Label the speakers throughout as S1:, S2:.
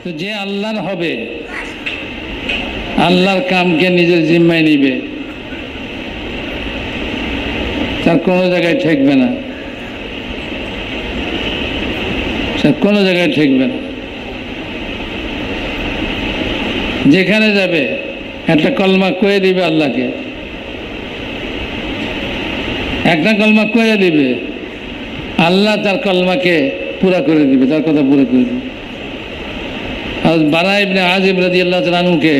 S1: তো যে আল্লাহর হবে, আল্লাহর কামকে নিজের জিম্মায় নিবে, তার কোনো জায়গায় ঠেকবে না, তার কোনো জায়গায় ঠেকবে না। যেখানে যাবে একটা কলমা কয়ে দিবে আল্লাহকে, একটা কলমা কয়ে দিবে, আল্লাহ তার কলমাকে পুরা করে দিবে, তার কথা পুরা করে দিবে। আর বারা ইবনে আযিব রাদিয়াল্লাহু তাআলা আনহুকে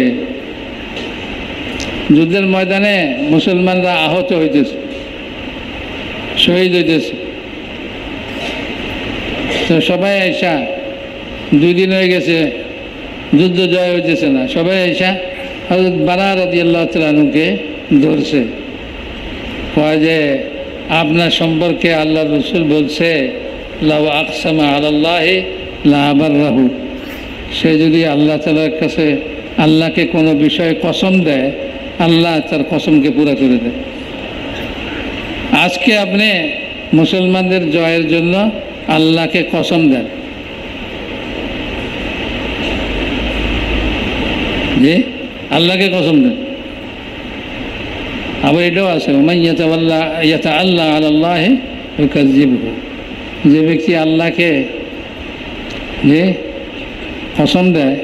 S1: যুদ্ধের ময়দানে মুসলমানরা আহত হইতেছে, শহীদ হইতেছে, তো সবাই আইসা 2 দিন হয়ে গেছে, যুদ্ধ জয় হইতেছে না, সবাই আইসা হযরত বারা রাদিয়াল্লাহু তাআলা আনহুকে ধরছে, কয় যে আপনার সম্পর্কে আল্লাহ রাসূল বলছে লাউ আকসামা আলাল্লাহি লা আবাররাহু, সে যদি আল্লাহ তাআলার কাছে আল্লাহকে কোনো বিষয়ে কসম দেয়, আল্লাহ তার কসমকে পুরা করে দেয়। আজকে আপনি মুসলমানদের জয়ের জন্য আল্লাহকে কসম দেন, যে আল্লাহকে কসম দেন। আবার এটাও আছে ওমান ইয়াতাআল্লা আলাল্লাহি ইউকাযযিবহু, যে ব্যক্তি আল্লাহকে যে কসম দেয়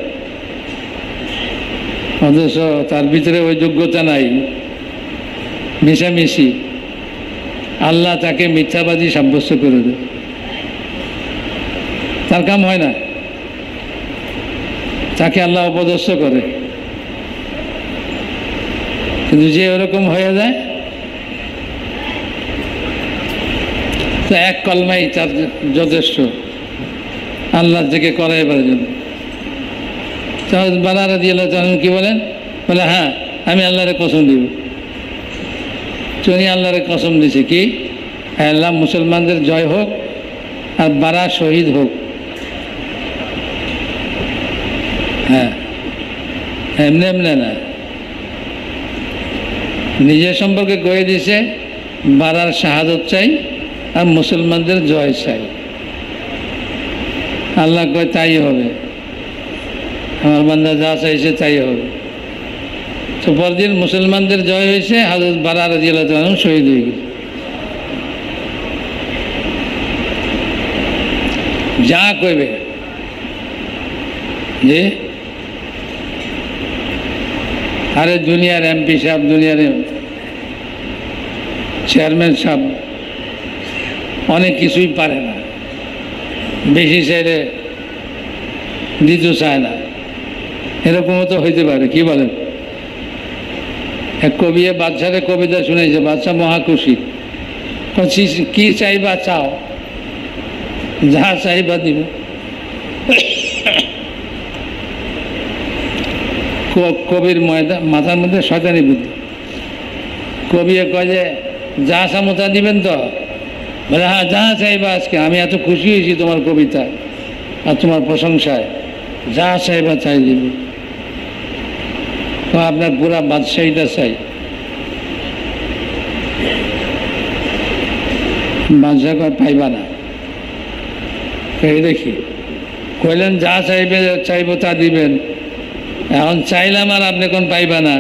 S1: অথচ তার ভিতরে ওই যোগ্যতা নাই, মিশামিশি, আল্লাহ তাকে মিথ্যাবাদী সাব্যস্ত করে দেয়, তার কাম হয় না, তাকে আল্লাহ অপদস্থ করে। কিন্তু যে ওরকম হয়ে যায়, তো এক কলমাই তার যথেষ্ট আল্লাহ থেকে করাইবার জন্য। বারা রাদিয়াল্লাহু তাআলা কি বলেন, বলে হ্যাঁ আমি আল্লাহরে কসম দিব। উনি আল্লাহরে কসম দিছে কি, আল্লাহ মুসলমানদের জয় হোক আর বারা শহীদ হোক। হ্যাঁ, এমনি এমনি না, নিজের সম্পর্কে কয়ে দিছে বারার শাহাদত চাই আর মুসলমানদের জয় চাই। আল্লাহ কয় তাই হবে, আমার বান্দা যা চাইছে তাই হবে। তো পরদিন মুসলমানদের জয় হয়েছে, হযরত বারা রাদিয়াল্লাহু তাআলা আনহু শহীদ হয়ে গেছে। যা কইবে যে আরে দুনিয়ার এমপি সাহেব, দুনিয়ার চেয়ারম্যান সাহেব অনেক কিছুই পারে না, বেশি চাইলে দিতে চায় না, এরকমও তো হইতে পারে। কি বলেন? এক কবি বাদশারে কবিতা শুনেছে, বাদশা মহা খুশি, কি চাইবা চাও, যা চাইবা দিব। কবির মাথার মধ্যে শয়তানি বুদ্ধি। কবি কয় যে যা চামতা দিবেন তো, বলে হ্যাঁ যা চাইবা, আজকে আমি এত খুশি হয়েছি তোমার কবিতা আর তোমার প্রশংসায়, যা চাইবা চাই দিব। তো আপনার পুরা বাদশাহীটা চাই। বাদশাহ কয় পাইবা না। এই দেখি কইলেন যা চাইবে চাইবো তা দিবেন, এখন চাইলাম আর আপনি কোন পাইবা না।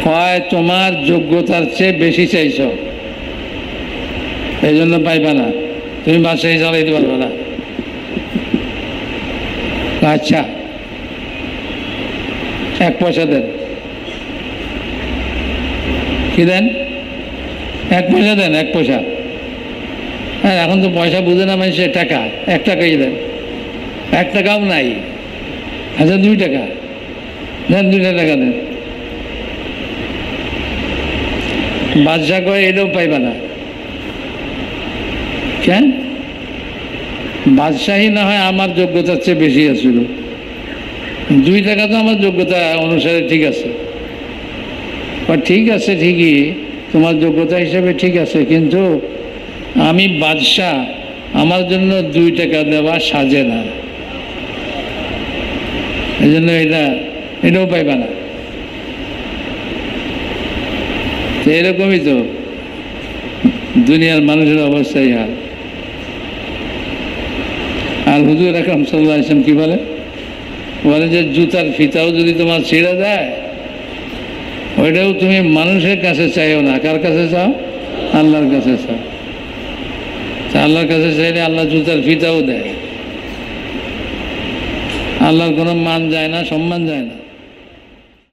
S1: কয় তোমার যোগ্যতার চেয়ে বেশি চাইছ, এই জন্য পাইবা না, তুমি বাদশাহী চালাইতে পারবে না। আচ্ছা 1 পয়সা দেন। কি দেন? 1 পয়সা দেন, 1 পয়সা। হ্যাঁ, এখন তো পয়সা বুঝে না মানুষের, টাকা 1 টাকাই দেন। 1 টাকাও নাই, আচ্ছা 2 টাকা দেন, 2 টাকা দেন। বাদশা কয় এটাও পাইবা না। কেন? বাদশাহী না হয় আমার যোগ্যতার চেয়ে বেশি আছিল, 2 টাকা তো আমার যোগ্যতা অনুসারে ঠিক আছে। ঠিক আছে, ঠিকই তোমার যোগ্যতা হিসেবে ঠিক আছে, কিন্তু আমি বাদশাহ, আমার জন্য 2 টাকা দেওয়া সাজে না, এই জন্য এটাও পাইবা না। এরকমই তো দুনিয়ার মানুষের অবস্থাই হাল। আর হুজুর আকরাম সাল্লাল্লাহু আলাইহি ওয়াসাল্লাম কি বলে যে জুতার ফিতাও যদি তোমার ছিঁড়ে যায় ওইটাও তুমি মানুষের কাছে চাইও না, কার কাছে চাও? আল্লাহর কাছে চাও। আল্লাহর কাছে চাইলে আল্লাহ জুতার ফিতাও দেয়। আল্লাহর কোনো মান যায় না, সম্মান যায় না।